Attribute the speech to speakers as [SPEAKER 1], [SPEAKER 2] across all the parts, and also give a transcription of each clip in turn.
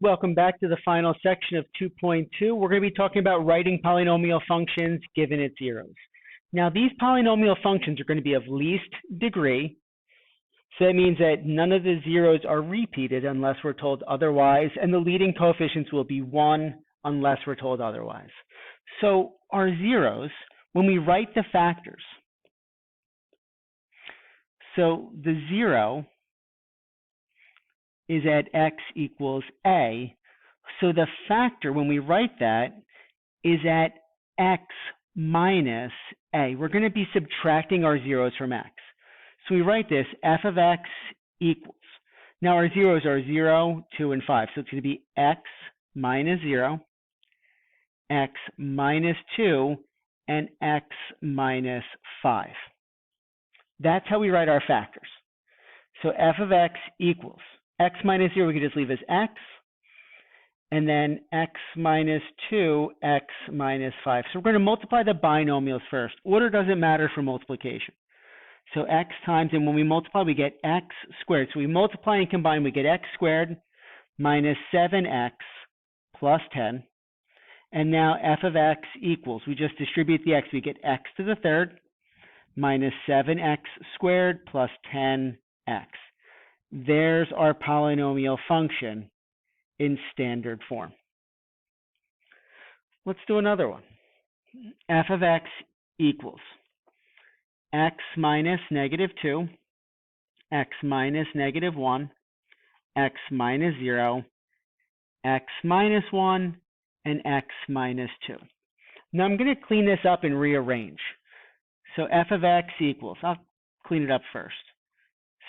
[SPEAKER 1] Welcome back to the final section of 2.2. We're going to be talking about writing polynomial functions given its zeros. Now, these polynomial functions are going to be of least degree, so that means that none of the zeros are repeated unless we're told otherwise, and the leading coefficients will be 1 unless we're told otherwise. So our zeros, when we write the factors, so the 0 is at x equals a, so the factor, when we write that, is at x minus a. We're going to be subtracting our zeros from x. So we write this, f of x equals. Now our zeros are 0, 2, and 5, so it's going to be x minus 0, x minus 2, and x minus 5. That's how we write our factors. So f of x equals x minus 0, we could just leave as x, and then x minus 2, x minus 5. So we're going to multiply the binomials first. Order doesn't matter for multiplication. So x times, and when we multiply, we get x squared. So we multiply and combine, we get x squared minus 7x plus 10. And now f of x equals, we just distribute the x, we get x to the third minus 7x squared plus 10x. There's our polynomial function in standard form. Let's do another one. F of x equals x minus negative 2, x minus negative 1, x minus 0, x minus 1, and x minus 2. Now I'm going to clean this up and rearrange. So f of x equals, I'll clean it up first.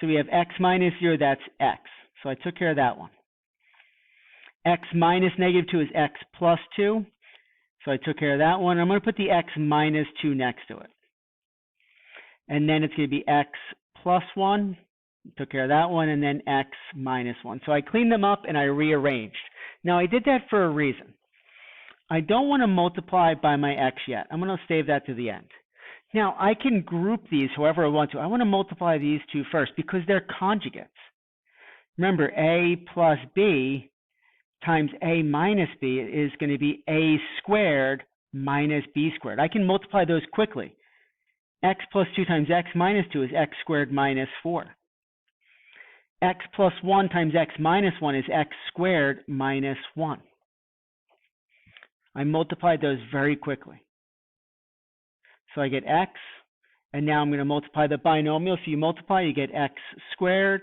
[SPEAKER 1] So we have x minus 0, that's x. So I took care of that one. X minus negative 2 is x plus 2. So I took care of that one. I'm going to put the x minus 2 next to it. And then it's going to be x plus 1. Took care of that one. And then x minus 1. So I cleaned them up and I rearranged. Now I did that for a reason. I don't want to multiply by my x yet. I'm going to save that to the end. Now, I can group these however I want to. I want to multiply these two first because they're conjugates. Remember, a plus b times a minus b is going to be a squared minus b squared. I can multiply those quickly. X plus 2 times x minus 2 is x squared minus 4. X plus 1 times x minus 1 is x squared minus 1. I multiplied those very quickly. So I get x, and now I'm going to multiply the binomial. So you multiply, you get x squared.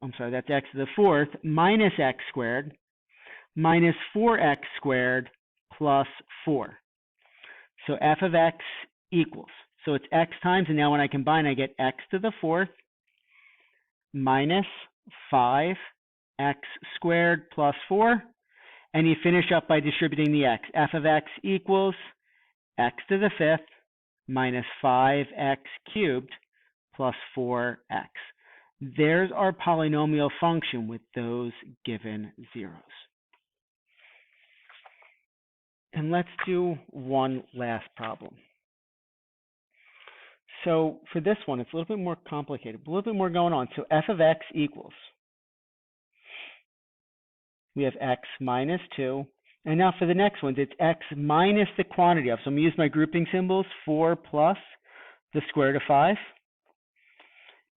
[SPEAKER 1] I'm sorry, that's x to the fourth, minus x squared, minus 4x squared plus 4. So f of x equals. So it's x times, and now when I combine, I get x to the fourth, minus 5x squared plus 4. And you finish up by distributing the x. F of x equals x to the fifth minus 5x cubed plus 4x. There's our polynomial function with those given zeros. And let's do one last problem. So for this one, it's a little bit more complicated, a little bit more going on. So f of x equals, we have x minus 2. And now for the next ones, it's x minus the quantity of. So I'm going to use my grouping symbols, 4 plus the square root of 5.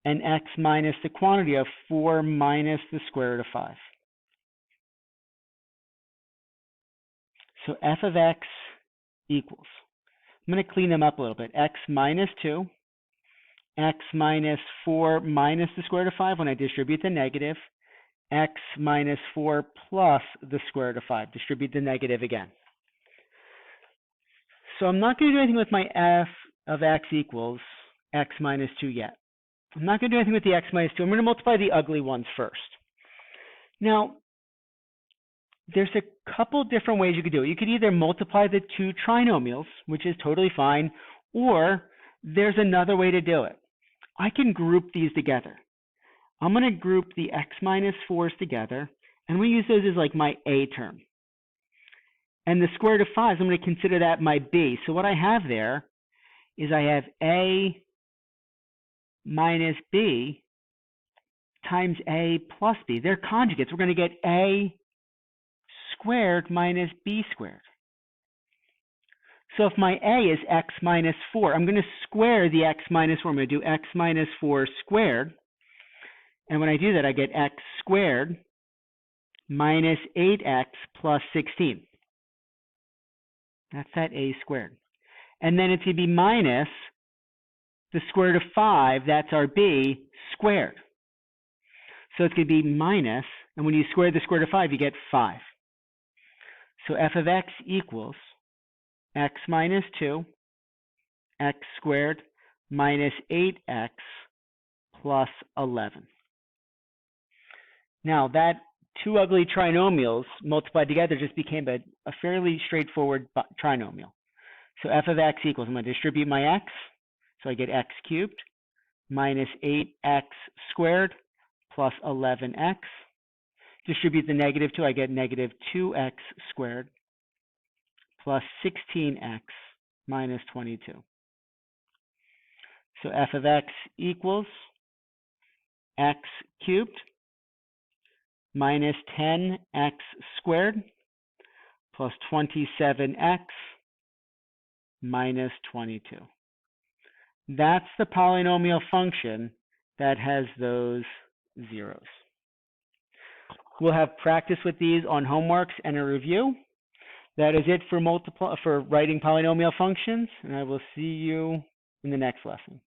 [SPEAKER 1] And x minus the quantity of 4 minus the square root of 5. So f of x equals, I'm going to clean them up a little bit. X minus 2, x minus 4 minus the square root of 5 when I distribute the negative. X minus 4 plus the square root of 5. Distribute the negative again. So I'm not going to do anything with my f of x equals x minus 2 yet. I'm not going to do anything with the x minus 2. I'm going to multiply the ugly ones first. Now, there's a couple different ways you could do it. You could either multiply the two trinomials, which is totally fine, or there's another way to do it. I can group these together. I'm going to group the x minus 4s together, and we use those as like my a term. And the square root of 5s, I'm going to consider that my b. So what I have there is I have a minus b times a plus b. They're conjugates. We're going to get a squared minus b squared. So if my a is x minus 4, I'm going to square the x minus 4. I'm going to do x minus 4 squared. And when I do that, I get x squared minus 8x plus 16. That's that a squared. And then it's going to be minus the square root of 5, that's our b, squared. So it's going to be minus, and when you square the square root of 5, you get 5. So f of x equals x minus 2, x squared minus 8x plus 11. Now that two ugly trinomials multiplied together just became a fairly straightforward trinomial. So f of x equals, I'm going to distribute my x, so I get x cubed minus 8x squared plus 11x. Distribute the negative 2, I get negative 2x squared plus 16x minus 22. So f of x equals x cubed minus 10x squared plus 27x minus 22. That's the polynomial function that has those zeros. We'll have practice with these on homeworks and a review. That is it for writing polynomial functions, and I will see you in the next lesson.